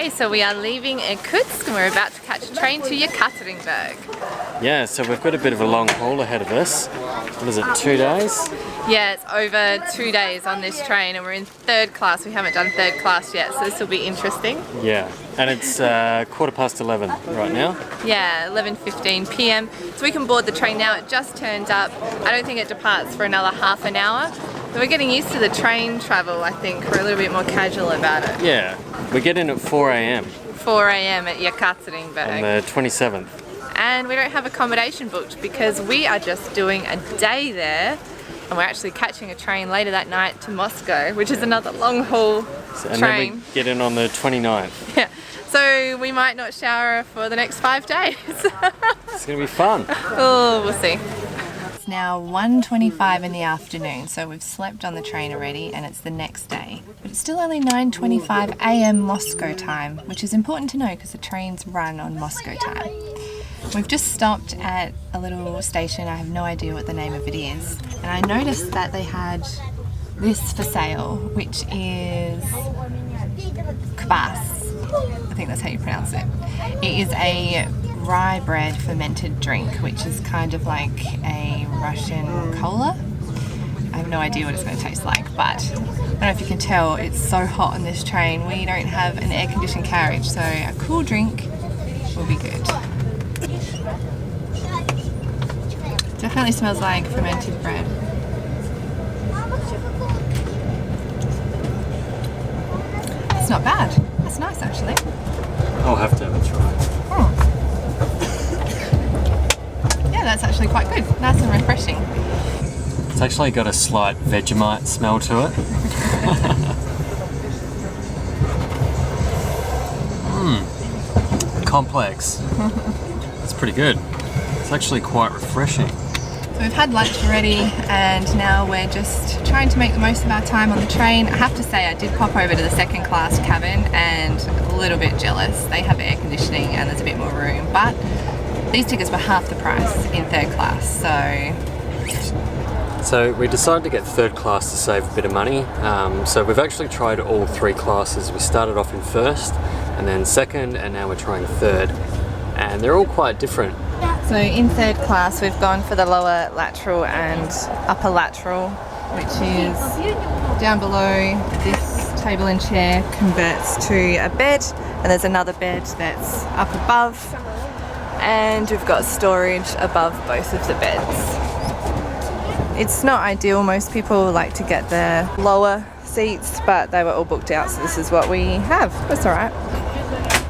Okay, so we are leaving Nclipse and we're about to catch a train to Yekaterinburg. Yeah, so we've got a bit of a long haul ahead of us. What is it, 2 days? Yeah, it's over 2 days on this train and we're in third class. We haven't done third class yet, so this will be interesting. Yeah, and it's 11:15 right now. Yeah, 11:15 p.m. So we can board the train now. It just turned up. I don't think it departs for another half an hour. So we're getting used to the train travel, I think. We're a little bit more casual about it. Yeah, we get in at 4 a.m. 4 a.m. at Yekaterinburg. on the 27th. And we don't have accommodation booked because we are just doing a day there. And we're actually catching a train later that night to Moscow, which is another long haul train. And then we get in on the 29th. Yeah. So we might not shower for the next 5 days. It's going to be fun. Oh, we'll see. It's now 1:25 in the afternoon, so we've slept on the train already and it's the next day. But it's still only 9:25 a.m. Moscow time, which is important to know because the trains run on Moscow time. We've just stopped at a little station, I have no idea what the name of it is, and I noticed that they had this for sale, which is kvass. I think that's how you pronounce it. It is a rye bread fermented drink, which is kind of like a Russian cola. I have no idea what it's going to taste like, but I don't know if you can tell, it's so hot on this train. We don't have an air-conditioned carriage, so a cool drink will be good. Definitely smells like fermented bread. It's not bad. That's nice actually. I'll have to have a try. Yeah, that's actually quite good. Nice and refreshing. It's actually got a slight Vegemite smell to it. Complex. It's pretty good. It's actually quite refreshing. So we've had lunch already and now we're just trying to make the most of our time on the train. I have to say I did pop over to the second class cabin and a little bit jealous. They have air conditioning and there's a bit more room, but these tickets were half the price in third class, So we decided to get third class to save a bit of money. So we've actually tried all 3 classes. We started off in first and then second, and now we're trying third. And they're all quite different. So in third class we've gone for the lower lateral and upper lateral, which is down below. This table and chair converts to a bed and there's another bed that's up above, and we've got storage above both of the beds. It's not ideal, most people like to get the lower seats, but they were all booked out, so this is what we have. That's alright.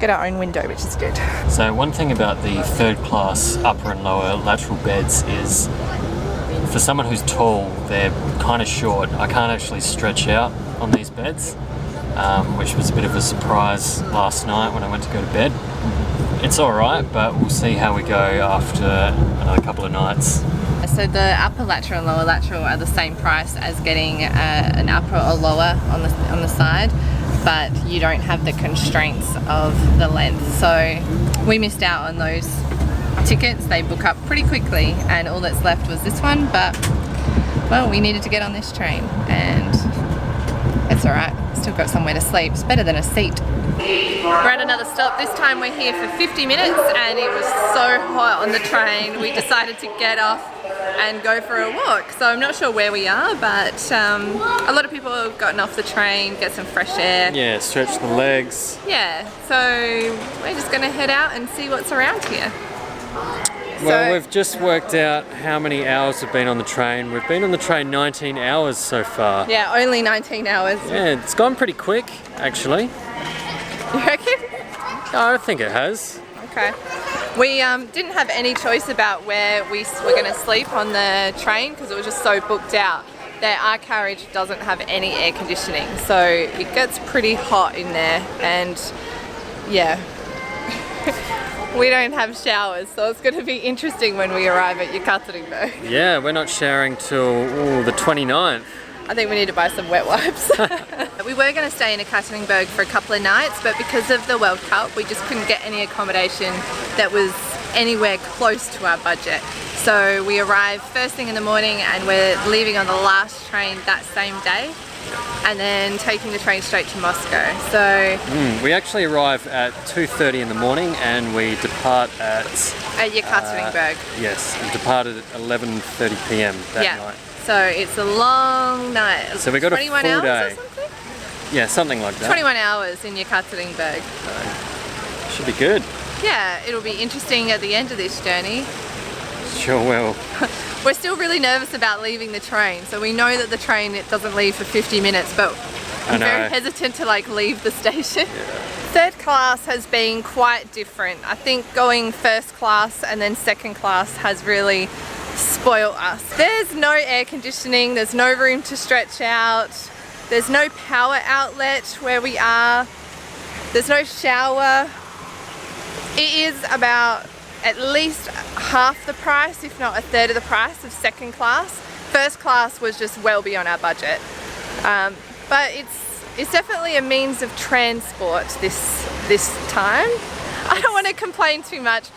Get our own window, which is good. So one thing about the third class upper and lower lateral beds is, for someone who's tall, they're kind of short. I can't actually stretch out on these beds, which was a bit of a surprise last night when I went to go to bed. It's alright, but we'll see how we go after another couple of nights. So the upper lateral and lower lateral are the same price as getting an upper or lower on the side, but you don't have the constraints of the length. So we missed out on those tickets. They book up pretty quickly and all that's left was this one, but well, we needed to get on this train and it's alright. Still got somewhere to sleep. It's better than a seat. We're at another stop. This time we're here for 50 minutes and it was so hot on the train. We decided to get off and go for a walk. So I'm not sure where we are, but a lot of people have gotten off the train, get some fresh air. Yeah, stretch the legs. Yeah, so we're just going to head out and see what's around here. Well, we've just worked out how many hours we've been on the train. We've been on the train 19 hours so far. Yeah, only 19 hours. Yeah, it's gone pretty quick, actually. You reckon? I think it has. Okay. We didn't have any choice about where we were going to sleep on the train because it was just so booked out. Our carriage doesn't have any air conditioning, so it gets pretty hot in there, and yeah. We don't have showers, so it's going to be interesting when we arrive at Yekaterinburg. Yeah, we're not showering till the 29th. I think we need to buy some wet wipes. We were going to stay in Yekaterinburg for a couple of nights, but because of the World Cup, we just couldn't get any accommodation that was anywhere close to our budget. So we arrived first thing in the morning and we're leaving on the last train that same day. and then taking the train straight to Moscow. So We actually arrive at 2:30 in the morning and we depart at Yekaterinburg. yes, we departed at 11:30 p.m. that night. So it's a long night. So we got a 21 full hours day. or something? Yeah, something like that. 21 hours in Yekaterinburg. Should be good. Yeah, it'll be interesting at the end of this journey. Sure will. We're still really nervous about leaving the train. So we know that the train, it doesn't leave for 50 minutes, but I'm very hesitant to like leave the station. Third class has been quite different. I think going first class and then second class has really spoiled us. There's no air conditioning, there's no room to stretch out, there's no power outlet where we are, there's no shower. It is about at least half the price, if not a third of the price of second class. First class was just well beyond our budget. But it's definitely a means of transport this time. I don't want to complain too much.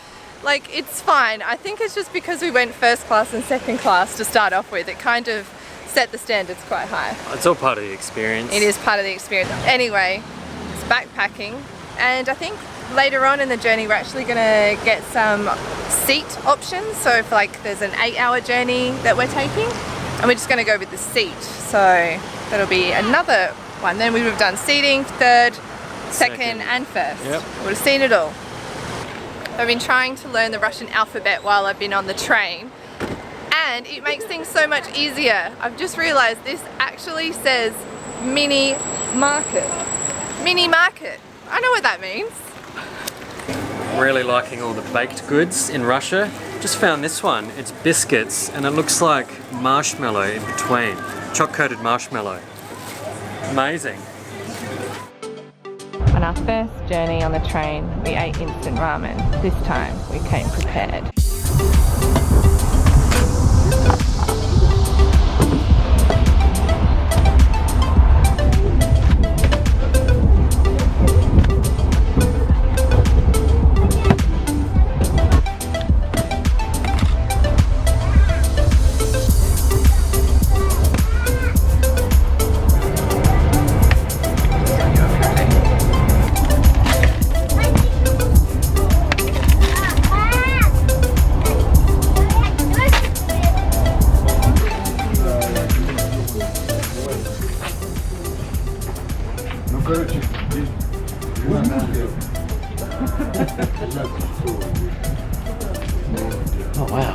Like, it's fine. I think it's just because we went first class and second class to start off with. It kind of set the standards quite high. It's all part of the experience. It is part of the experience. Anyway, it's backpacking, and I think later on in the journey we're actually going to get some seat options. So if like there's an 8-hour journey that we're taking, and we're just going to go with the seat. So that'll be another one. Then we would have done seating, third, second and first. Yep. We would have seen it all. I've been trying to learn the Russian alphabet while I've been on the train, and it makes things so much easier. I've just realized this actually says mini market. Mini market. I know what that means. Really liking all the baked goods in Russia. Just found this one. It's biscuits and it looks like marshmallow in between. Chocolate-coated marshmallow. Amazing. On our first journey on the train, we ate instant ramen. This time, we came prepared. Oh wow.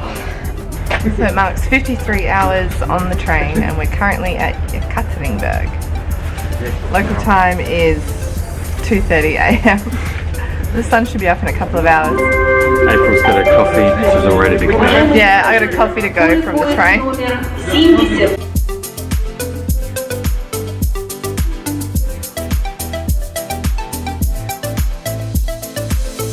So it marks 53 hours on the train, and we're currently at Yekaterinburg. Local time is 2:30 a.m. The sun should be up in a couple of hours. April's got a coffee, she's all ready to go. Yeah, I got a coffee to go from the train.